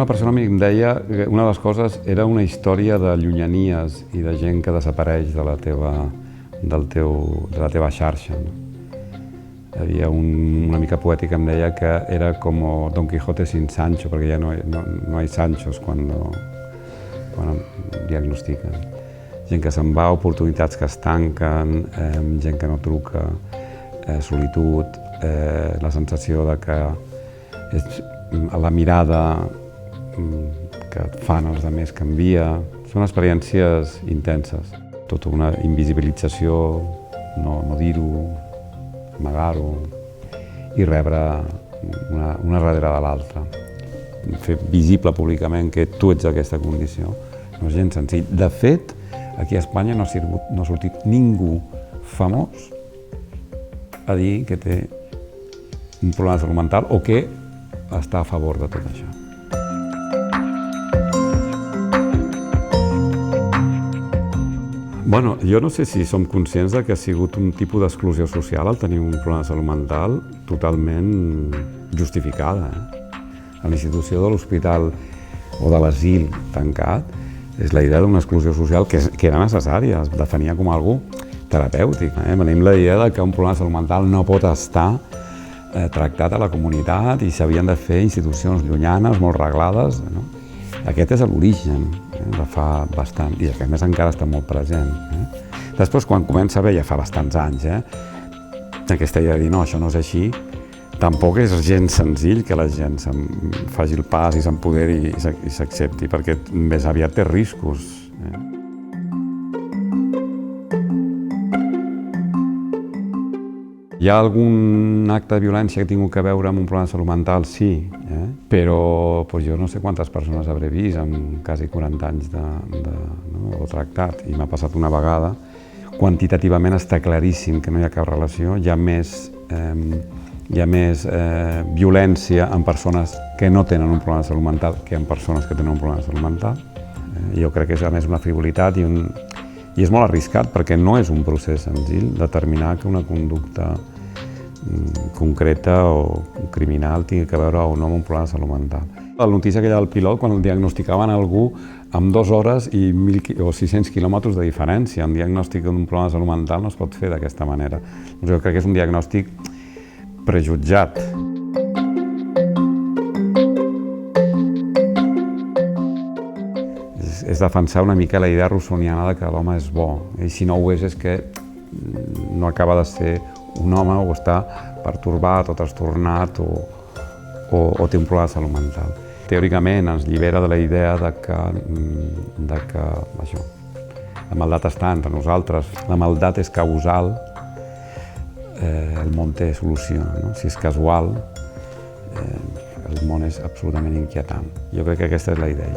persona em deia que una de les coses era una història de llunyanies i de gent que desapareix de la teva xarxa. No? Hi havia una mica poètica que em deia que era com Don Quijote sin Sancho, perquè ja no hi Sanchos quan diagnostiquen. Gent que se'n va, oportunitats que es tanquen, gent que no truca, solitud, la sensació de que la mirada que et fan els altres canvia. Són experiències intenses. Tota una invisibilització, no dir-ho, amagar-ho i rebre una darrere de l'altra. Fer visible públicament que tu ets d'aquesta condició no és gens senzill. De fet, aquí a Espanya no ha sortit ningú famós a dir que té un problema de salut mental o que està a favor de tot això. Bueno, jo no sé si som conscients que ha sigut un tipus d'exclusió social el tenir un problema de salut mental totalment justificada. A l'institució de l'hospital o de l'asil tancat és la idea d'una exclusió social que era necessària, es definia com algú terapèutic. Venim la idea que un problema de salut mental no pot estar tractat a la comunitat i s'havien de fer institucions llunyanes, molt reglades. Aquest és l'origen de fa bastant, i que a més encara està molt present. Després, quan comença a haver, ja fa bastants anys, aquesta idea de dir no, això no és així, tampoc és gens senzill que la gent faci el pas i s'empoderi i s'accepti, perquè més aviat té riscos. Hi ha algun acte de violència que ha tingut que veure amb un problema de salut mental? Sí, però jo no sé quantes persones hauré vist amb quasi 40 anys de tractat, i m'ha passat una vegada. Quantitativament està claríssim que no hi ha cap relació, hi ha més violència en persones que no tenen un problema de salut mental que en persones que tenen un problema de salut mental. Jo crec que és a més una frivolitat i és molt arriscat perquè no és un procés senzill determinar que una conducta concreta o criminal tingui que veure o no amb un problema de salut mental. La notícia aquella del pilot, quan diagnosticaven algú amb 2 hores o 600 quilòmetres de diferència, un diagnòstic d'un problema de salut mental no es pot fer d'aquesta manera. Jo crec que és un diagnòstic prejutjat. És defensar una mica la idea russoniana que l'home és bo, i si no ho és que no acaba de ser un home o està pertorbat o trastornat o té un problema de salut mental. Teòricament ens llibera de la idea que la maldat està entre nosaltres, la maldat és causal, el món té solució. Si és casual, el món és absolutament inquietant. Jo crec que aquesta és la idea.